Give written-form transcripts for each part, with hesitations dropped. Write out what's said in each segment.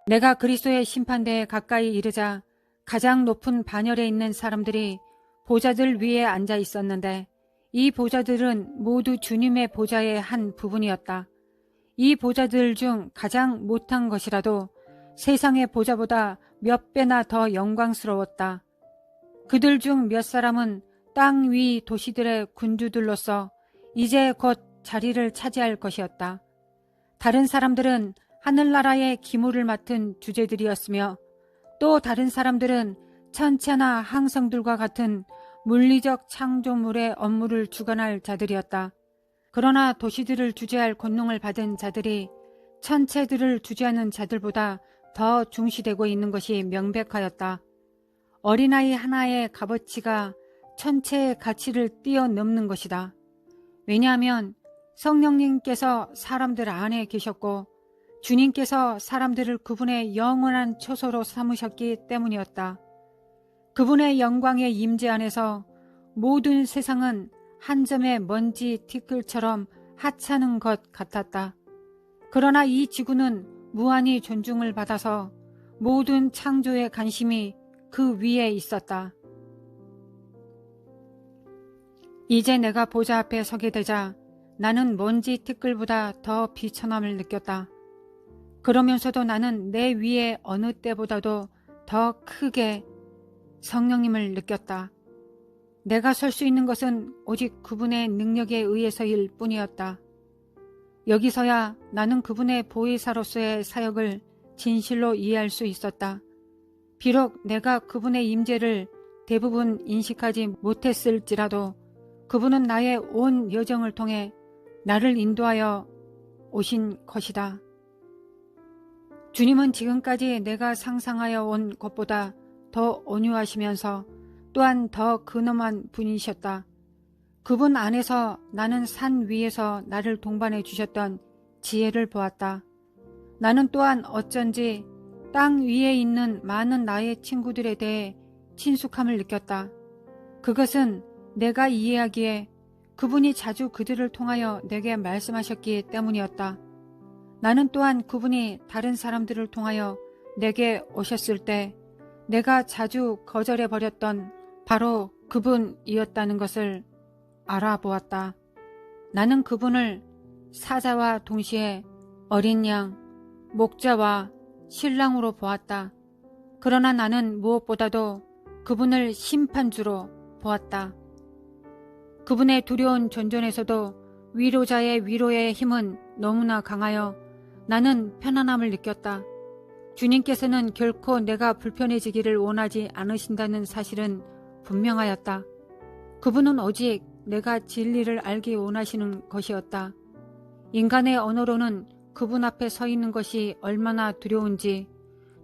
내가 그리스도의 심판대에 가까이 이르자 가장 높은 반열에 있는 사람들이 보좌들 위에 앉아 있었는데 이 보좌들은 모두 주님의 보좌의 한 부분이었다. 이 보좌들 중 가장 못한 것이라도 세상의 보좌보다 몇 배나 더 영광스러웠다. 그들 중 몇 사람은 땅 위 도시들의 군주들로서 이제 곧 자리를 차지할 것이었다. 다른 사람들은 하늘나라의 기물을 맡은 주제들이었으며 또 다른 사람들은 천체나 항성들과 같은 물리적 창조물의 업무를 주관할 자들이었다. 그러나 도시들을 주재할 권능을 받은 자들이 천체들을 주재하는 자들보다 더 중시되고 있는 것이 명백하였다. 어린아이 하나의 값어치가 천체의 가치를 뛰어넘는 것이다. 왜냐하면 성령님께서 사람들 안에 계셨고 주님께서 사람들을 그분의 영원한 처소로 삼으셨기 때문이었다. 그분의 영광의 임재 안에서 모든 세상은 한 점의 먼지 티끌처럼 하찮은 것 같았다. 그러나 이 지구는 무한히 존중을 받아서 모든 창조의 관심이 그 위에 있었다. 이제 내가 보좌 앞에 서게 되자 나는 먼지 티끌보다 더 비천함을 느꼈다. 그러면서도 나는 내 위에 어느 때보다도 더 크게 성령님을 느꼈다. 내가 설 수 있는 것은 오직 그분의 능력에 의해서일 뿐이었다. 여기서야 나는 그분의 보혜사로서의 사역을 진실로 이해할 수 있었다. 비록 내가 그분의 임재를 대부분 인식하지 못했을지라도 그분은 나의 온 여정을 통해 나를 인도하여 오신 것이다. 주님은 지금까지 내가 상상하여 온 것보다 더 온유하시면서 또한 더 근엄한 분이셨다. 그분 안에서 나는 산 위에서 나를 동반해 주셨던 지혜를 보았다. 나는 또한 어쩐지 땅 위에 있는 많은 나의 친구들에 대해 친숙함을 느꼈다. 그것은 내가 이해하기에 그분이 자주 그들을 통하여 내게 말씀하셨기 때문이었다. 나는 또한 그분이 다른 사람들을 통하여 내게 오셨을 때 내가 자주 거절해버렸던 바로 그분이었다는 것을 알아보았다. 나는 그분을 사자와 동시에 어린 양, 목자와 신랑으로 보았다. 그러나 나는 무엇보다도 그분을 심판주로 보았다. 그분의 두려운 존전에서도 위로자의 위로의 힘은 너무나 강하여 나는 편안함을 느꼈다. 주님께서는 결코 내가 불편해지기를 원하지 않으신다는 사실은 분명하였다. 그분은 오직 내가 진리를 알기 원하시는 것이었다. 인간의 언어로는 그분 앞에 서 있는 것이 얼마나 두려운지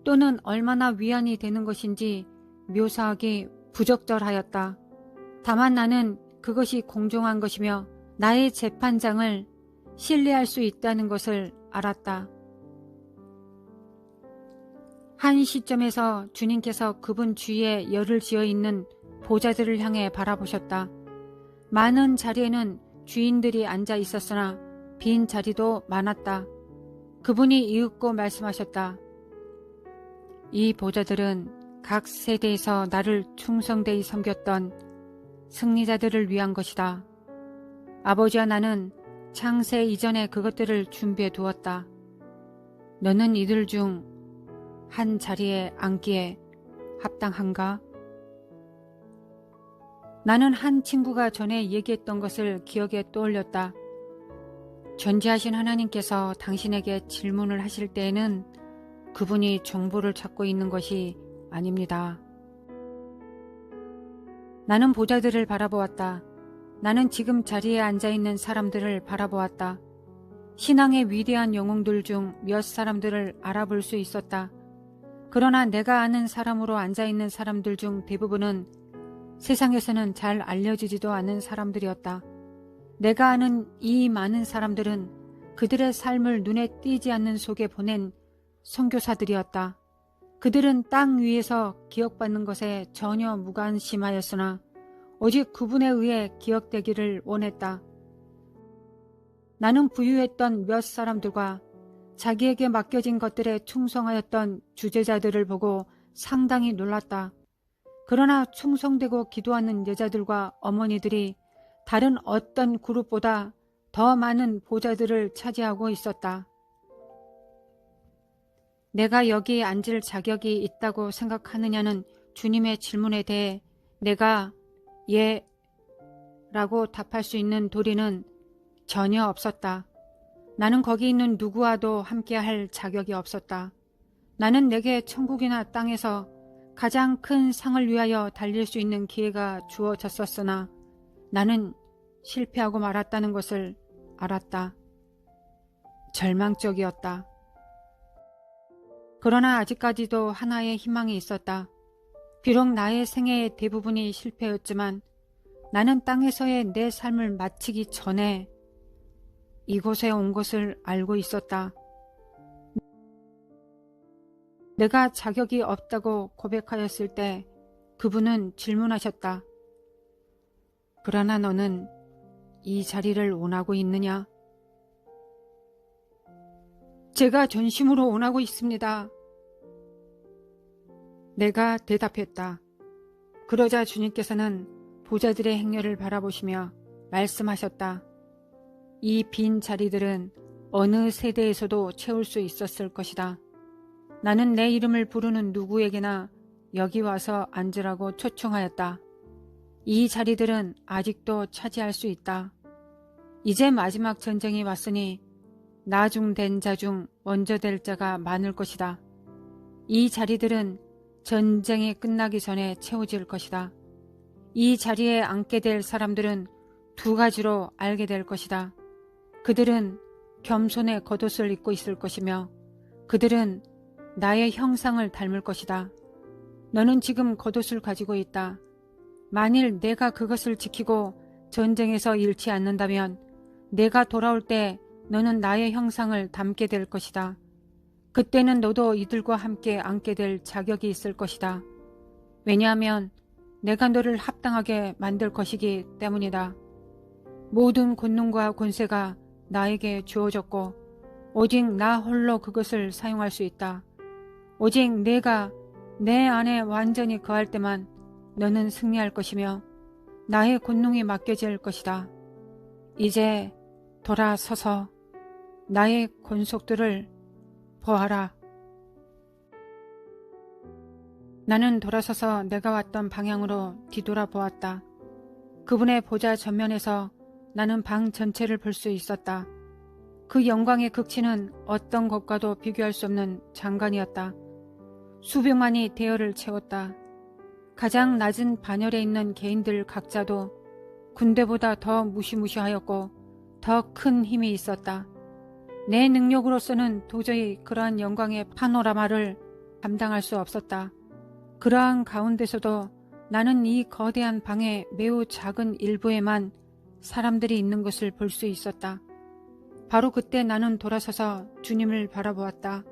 또는 얼마나 위안이 되는 것인지 묘사하기 부적절하였다. 다만 나는 그것이 공정한 것이며 나의 재판장을 신뢰할 수 있다는 것을 알았다. 한 시점에서 주님께서 그분 주위에 열을 지어 있는 보좌들을 향해 바라보셨다. 많은 자리에는 주인들이 앉아 있었으나 빈 자리도 많았다. 그분이 이윽고 말씀하셨다. 이 보좌들은 각 세대에서 나를 충성되이 섬겼던 승리자들을 위한 것이다. 아버지와 나는 창세 이전에 그것들을 준비해 두었다. 너는 이들 중 한 자리에 앉기에 합당한가? 나는 한 친구가 전에 얘기했던 것을 기억에 떠올렸다. 전지하신 하나님께서 당신에게 질문을 하실 때에는 그분이 정보를 찾고 있는 것이 아닙니다. 나는 보좌들을 바라보았다. 나는 지금 자리에 앉아있는 사람들을 바라보았다. 신앙의 위대한 영웅들 중 몇 사람들을 알아볼 수 있었다. 그러나 내가 아는 사람으로 앉아있는 사람들 중 대부분은 세상에서는 잘 알려지지도 않은 사람들이었다. 내가 아는 이 많은 사람들은 그들의 삶을 눈에 띄지 않는 속에 보낸 선교사들이었다. 그들은 땅 위에서 기억받는 것에 전혀 무관심하였으나 오직 그분에 의해 기억되기를 원했다. 나는 부유했던 몇 사람들과 자기에게 맡겨진 것들에 충성하였던 주제자들을 보고 상당히 놀랐다. 그러나 충성되고 기도하는 여자들과 어머니들이 다른 어떤 그룹보다 더 많은 보좌들을 차지하고 있었다. 내가 여기 앉을 자격이 있다고 생각하느냐는 주님의 질문에 대해 내가 예 라고 답할 수 있는 도리는 전혀 없었다. 나는 거기 있는 누구와도 함께할 자격이 없었다. 나는 내게 천국이나 땅에서 가장 큰 상을 위하여 달릴 수 있는 기회가 주어졌었으나 나는 실패하고 말았다는 것을 알았다. 절망적이었다. 그러나 아직까지도 하나의 희망이 있었다. 비록 나의 생애의 대부분이 실패였지만 나는 땅에서의 내 삶을 마치기 전에 이곳에 온 것을 알고 있었다. 내가 자격이 없다고 고백하였을 때 그분은 질문하셨다. 그러나 너는 이 자리를 원하고 있느냐? 제가 전심으로 원하고 있습니다. 내가 대답했다. 그러자 주님께서는 보좌들의 행렬을 바라보시며 말씀하셨다. 이 빈 자리들은 어느 세대에서도 채울 수 있었을 것이다. 나는 내 이름을 부르는 누구에게나 여기 와서 앉으라고 초청하였다. 이 자리들은 아직도 차지할 수 있다. 이제 마지막 전쟁이 왔으니 나중된 자 중 먼저 될 자가 많을 것이다. 이 자리들은 전쟁이 끝나기 전에 채워질 것이다. 이 자리에 앉게 될 사람들은 두 가지로 알게 될 것이다. 그들은 겸손의 겉옷을 입고 있을 것이며 그들은 나의 형상을 닮을 것이다. 너는 지금 겉옷을 가지고 있다. 만일 내가 그것을 지키고 전쟁에서 잃지 않는다면 내가 돌아올 때 너는 나의 형상을 담게 될 것이다. 그때는 너도 이들과 함께 앉게 될 자격이 있을 것이다. 왜냐하면 내가 너를 합당하게 만들 것이기 때문이다. 모든 권능과 권세가 나에게 주어졌고 오직 나 홀로 그것을 사용할 수 있다. 오직 내가 내 안에 완전히 거할 때만 너는 승리할 것이며 나의 권능이 맡겨질 것이다. 이제 돌아서서 나의 권속들을 보아라. 나는 돌아서서 내가 왔던 방향으로 뒤돌아보았다. 그분의 보좌 전면에서 나는 방 전체를 볼 수 있었다. 그 영광의 극치는 어떤 것과도 비교할 수 없는 장관이었다. 수백만이 대열을 채웠다. 가장 낮은 반열에 있는 개인들 각자도 군대보다 더 무시무시하였고 더 큰 힘이 있었다. 내 능력으로서는 도저히 그러한 영광의 파노라마를 감당할 수 없었다. 그러한 가운데서도 나는 이 거대한 방의 매우 작은 일부에만 사람들이 있는 것을 볼 수 있었다. 바로 그때 나는 돌아서서 주님을 바라보았다.